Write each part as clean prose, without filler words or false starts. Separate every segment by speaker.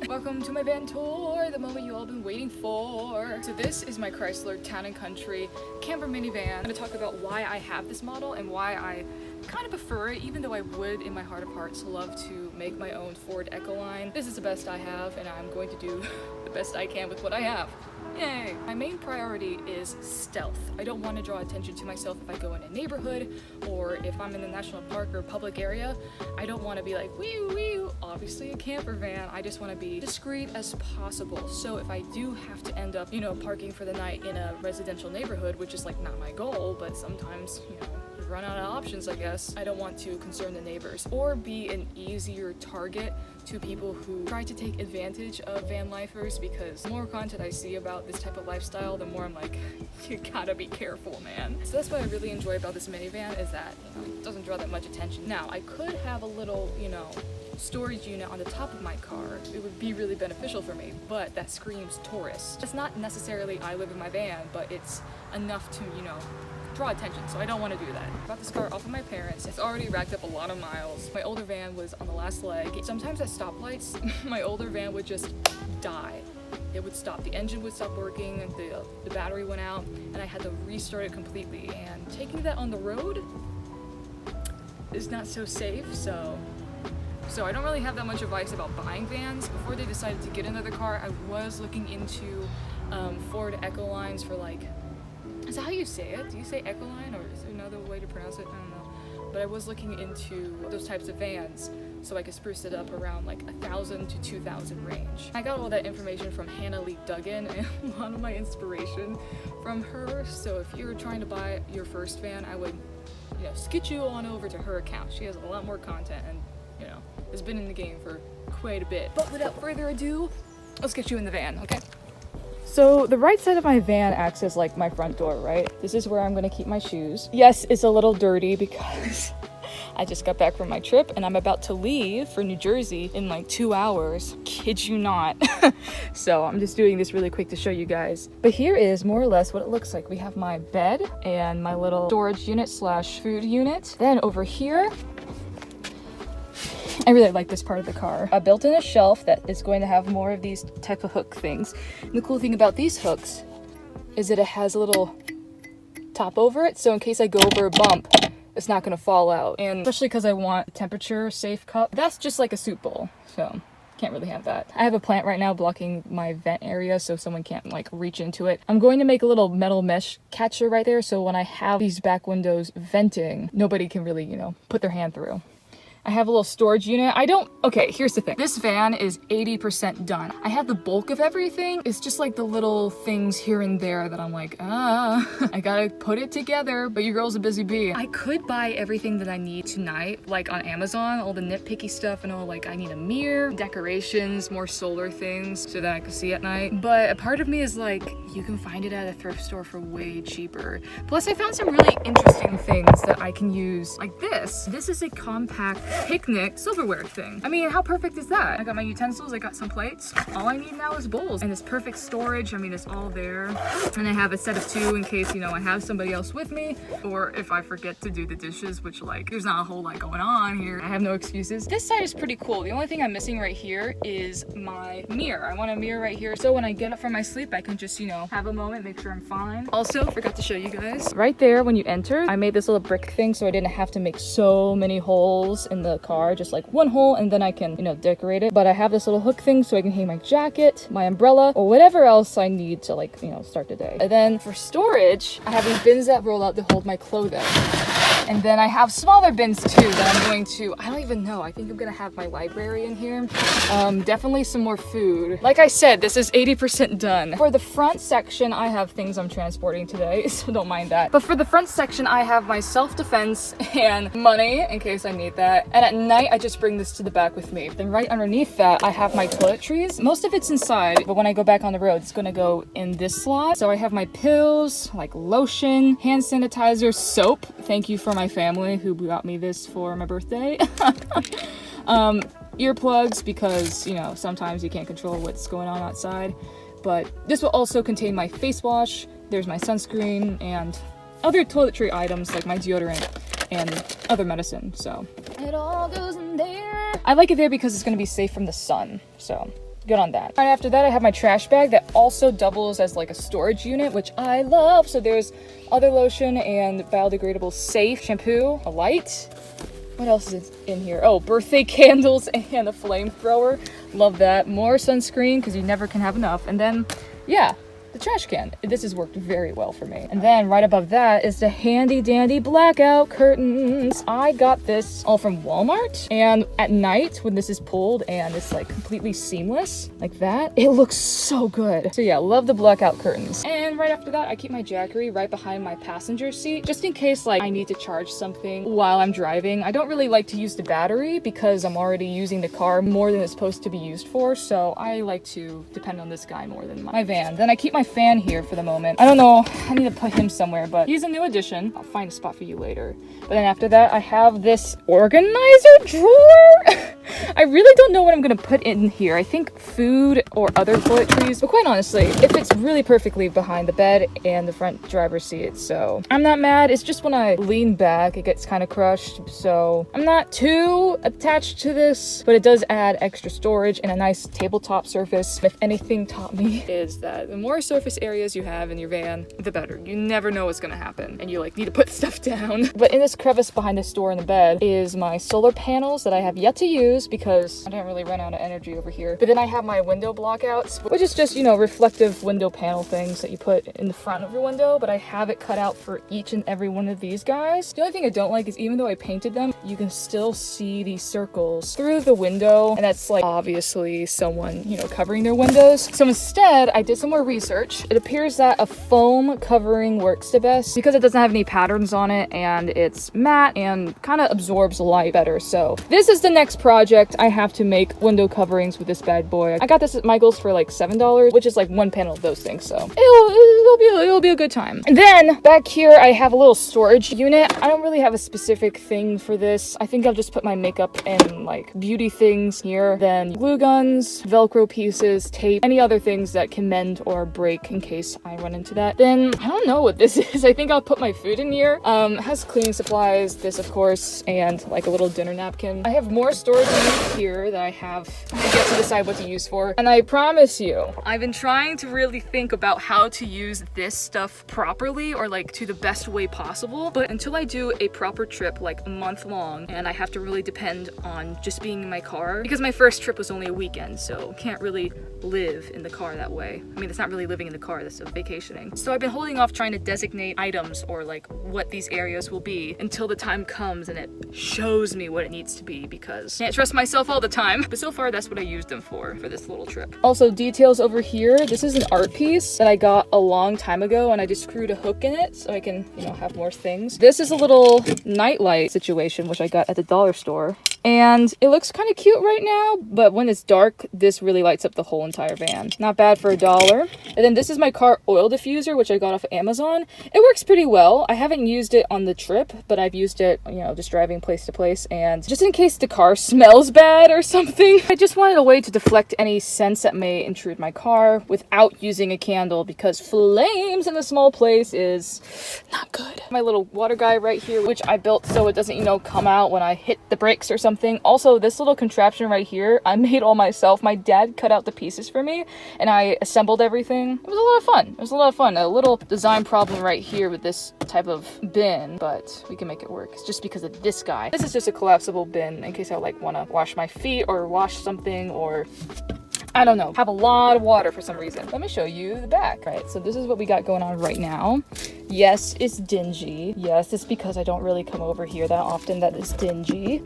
Speaker 1: Welcome to my van tour, the moment you all been waiting for. So this is my Chrysler Town & Country camper minivan. I'm going to talk about why I have this model and why I kind of prefer it, even though I would in my heart of hearts love to make my own Ford Ecoline. This is the best I have and I'm going to do the best I can with what I have. Yay! My main priority is stealth. I don't want to draw attention to myself if I go in a neighborhood or if I'm in a national park or public area. I don't want to be like, wee wee, obviously a camper van. I just want to be discreet as possible. So if I do have to end up, parking for the night in a residential neighborhood, which is like not my goal, but sometimes, you run out of options, I guess. I don't want to concern the neighbors or be an easier target to people who try to take advantage of van lifers, because the more content I see about this type of lifestyle, the more I'm like, you gotta be careful, man. So that's what I really enjoy about this minivan, is that, it doesn't draw that much attention. Now, I could have a little, storage unit on the top of my car. It would be really beneficial for me, but that screams tourist. It's not necessarily I live in my van, but it's enough to, draw attention, so I don't want to do that. I bought this car off of my parents. It's already racked up a lot of miles. My older van was on the last leg. Sometimes at stoplights, my older van would just die. It would stop. The engine would stop working, and the battery went out, and I had to restart it completely. And taking that on the road is not so safe, so I don't really have that much advice about buying vans. Before they decided to get another car, I was looking into Ford Ecolines for like, is that how you say it? Do you say Ecoline, or is there another way to pronounce it? I don't know. But I was looking into those types of vans so I could spruce it up around like 1,000 to 2,000 range. I got all that information from Hannah Lee Duggan and a lot of my inspiration from her. So if you're trying to buy your first van, I would, scoot you on over to her account. She has a lot more content and, has been in the game for quite a bit. But without further ado, let's get you in the van, okay? So the right side of my van acts as like my front door, right? This is where I'm gonna keep my shoes. Yes, it's a little dirty because I just got back from my trip and I'm about to leave for New Jersey in like 2 hours. Kid you not. So I'm just doing this really quick to show you guys. But here is more or less what it looks like. We have my bed and my little storage unit / food unit. Then over here, I really like this part of the car. I built in a shelf that is going to have more of these type of hook things. And the cool thing about these hooks is that it has a little top over it, so in case I go over a bump, it's not going to fall out. And especially because I want a temperature safe cup. That's just like a soup bowl, so can't really have that. I have a plant right now blocking my vent area so someone can't like reach into it. I'm going to make a little metal mesh catcher right there, so when I have these back windows venting, nobody can really, put their hand through. I have a little storage unit. Okay, here's the thing. This van is 80% done. I have the bulk of everything. It's just like the little things here and there that I'm like, I gotta put it together, but your girl's a busy bee. I could buy everything that I need tonight, like on Amazon, all the nitpicky stuff and all, like I need a mirror, decorations, more solar things so that I can see at night. But a part of me is like, you can find it at a thrift store for way cheaper. Plus I found some really interesting things that I can use, like this. This is a compact picnic silverware thing. I mean, how perfect is that? I got my utensils, I got some plates. All I need now is bowls and it's perfect storage. I mean, it's all there. And I have a set of 2 in case, I have somebody else with me, or if I forget to do the dishes, which like, there's not a whole lot going on here. I have no excuses. This side is pretty cool. The only thing I'm missing right here is my mirror. I want a mirror right here, so when I get up from my sleep, I can just, have a moment, make sure I'm fine. Also, forgot to show you guys. Right there, when you enter, I made this little brick thing so I didn't have to make so many holes in the car, just like one hole, and then I can, decorate it. But I have this little hook thing so I can hang my jacket, my umbrella, or whatever else I need to like, start the day. And then for storage, I have these bins that roll out to hold my clothing. And then I have smaller bins too that I'm going to, I don't even know, I think I'm gonna have my library in here. Definitely some more food. Like I said, this is 80% done. For the front section, I have things I'm transporting today, so don't mind that. But for the front section, I have my self-defense and money in case I need that. And at night, I just bring this to the back with me. Then right underneath that, I have my toiletries. Most of it's inside, but when I go back on the road, it's gonna go in this slot. So I have my pills, like lotion, hand sanitizer, soap. Thank you for my family who got me this for my birthday. Earplugs, because sometimes you can't control what's going on outside. But this will also contain my face wash, there's my sunscreen, and other toiletry items like my deodorant and other medicine. So it all goes in there. I like it there because it's going to be safe from the sun, so good on that. Right after that, I have my trash bag that also doubles as like a storage unit, which I love. So there's other lotion and biodegradable safe shampoo, a light. What else is in here? Oh, birthday candles and a flamethrower. Love that. More sunscreen because you never can have enough. And then, yeah, the trash can. This has worked very well for me. And then right above that is the handy dandy blackout curtains. I got this all from Walmart. And at night when this is pulled and it's like completely seamless like that, it looks so good. So yeah, love the blackout curtains. And right after that, I keep my Jackery right behind my passenger seat just in case like I need to charge something while I'm driving. I don't really like to use the battery because I'm already using the car more than it's supposed to be used for. So I like to depend on this guy more than my van. Then I keep my fan here for the moment. I don't know, I need to put him somewhere, but he's a new addition. I'll find a spot for you later. But then after that, I have this organizer drawer. I really don't know what I'm gonna put in here. I think food or other toiletries, but quite honestly, it fits really perfectly behind the bed and the front driver's seat, so I'm not mad. It's just when I lean back, it gets kind of crushed, so I'm not too attached to this, but it does add extra storage and a nice tabletop surface. If anything taught me is that the more surface areas you have in your van, the better. You never know what's gonna happen, and you like need to put stuff down. But in this crevice behind this door in the bed is my solar panels that I have yet to use because I didn't really run out of energy over here. But then I have my window blockouts, which is just, you know, reflective window panel things that you put in the front of your window, but I have it cut out for each and every one of these guys. The only thing I don't like is even though I painted them, you can still see these circles through the window, and that's like obviously someone, you know, covering their windows. So instead, I did some more research. It appears that a foam covering works the best because it doesn't have any patterns on it and it's matte and kind of absorbs light better. So this is the next project. I have to make window coverings with this bad boy. I got this at Michael's for like $7, which is like one panel of those things. So it'll be a good time. And then back here, I have a little storage unit. I don't really have a specific thing for this. I think I'll just put my makeup and like beauty things here. Then glue guns, Velcro pieces, tape, any other things that can mend or break in case I run into that. Then I don't know what this is. I think I'll put my food in here. It has cleaning supplies, this of course, and like a little dinner napkin. I have more storage units here that I have to get to decide what to use for. And I promise you, I've been trying to really think about how to use this stuff properly or like to the best way possible. But until I do a proper trip like a month long, and I have to really depend on just being in my car because my first trip was only a weekend, so can't really live in the car that way. I mean, it's not really living in the car, that's vacationing. So I've been holding off trying to designate items or like what these areas will be until the time comes and it shows me what it needs to be because I can't trust myself all the time. But so far, that's what I used them for this little trip. Also, details over here. This is an art piece that I got a long time ago and I just screwed a hook in it so I can, you know, have more things. This is a little nightlight situation, which I got at the dollar store. And it looks kind of cute right now, but when it's dark, this really lights up the whole entire van. Not bad for $1. And then this is my car oil diffuser, which I got off of Amazon. It works pretty well. I haven't used it on the trip, but I've used it, you know, just driving place to place. And just in case the car smells bad or something, I just wanted a way to deflect any scents that may intrude my car without using a candle because flames in a small place is not good. My little water guy right here, which I built so it doesn't, you know, come out when I hit the brakes or something. Also, this little contraption right here, I made all myself. My dad cut out the pieces for me and I assembled everything. It was a lot of fun. It was a lot of fun. A little design problem right here with this type of bin, but we can make it work. It's just because of this guy. This is just a collapsible bin in case I like want to wash my feet or wash something or I don't know, have a lot of water for some reason. Let me show you the back. All right, so this is what we got going on right now. Yes, it's dingy. Yes, it's because I don't really come over here that often that it's dingy.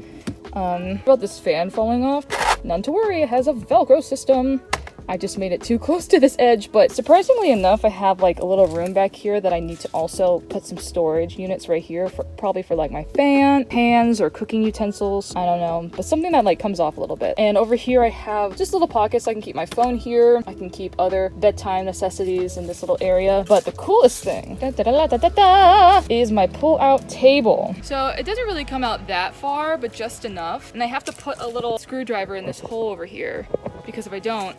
Speaker 1: About this fan falling off, none to worry, it has a Velcro system. I just made it too close to this edge, but surprisingly enough, I have like a little room back here that I need to also put some storage units right here for probably for like my fan, pans, or cooking utensils. I don't know, but something that like comes off a little bit. And over here I have just little pockets. I can keep my phone here. I can keep other bedtime necessities in this little area. But the coolest thing is my pull-out table. So it doesn't really come out that far, but just enough. And I have to put a little screwdriver in this hole over here because if I don't,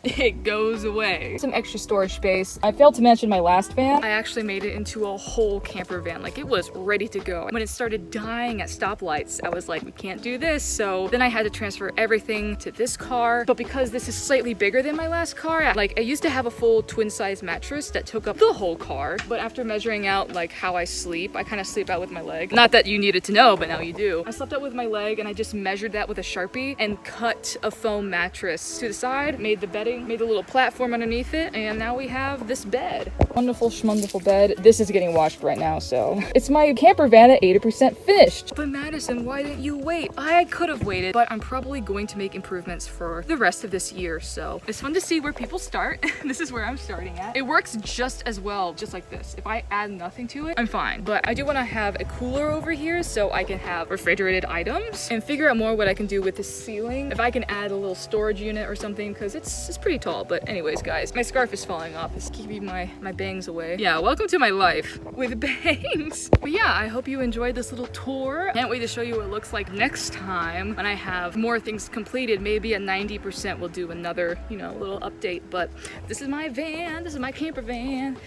Speaker 1: it goes away. Some extra storage space. I failed to mention my last van. I actually made it into a whole camper van. Like, it was ready to go. When it started dying at stoplights, I was like, we can't do this. So then I had to transfer everything to this car. But because this is slightly bigger than my last car, like, I used to have a full twin size mattress that took up the whole car. But after measuring out like how I sleep, I kind of sleep out with my leg. Not that you needed to know, but now you do. I slept out with my leg and I just measured that with a Sharpie and cut a foam mattress to the side, made the bedding, made a little platform underneath it, and now we have this bed. Wonderful schmundiful bed. This is getting washed right now, so it's my camper van at 80% finished. But Madison, why didn't you wait? I could have waited, but I'm probably going to make improvements for the rest of this year, so it's fun to see where people start. This is where I'm starting at. It works just as well, just like this. If I add nothing to it, I'm fine. But I do want to have a cooler over here so I can have refrigerated items and figure out more what I can do with the ceiling. If I can add a little storage unit or something, because it's pretty tall. But anyways, guys, my scarf is falling off. It's keeping my bangs away. Yeah, welcome to my life with bangs. But yeah, I hope you enjoyed this little tour. Can't wait to show you what it looks like next time when I have more things completed. Maybe at 90% we'll do another, you know, little update. But this is my van. This is my camper van.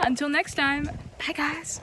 Speaker 1: Until next time, bye guys.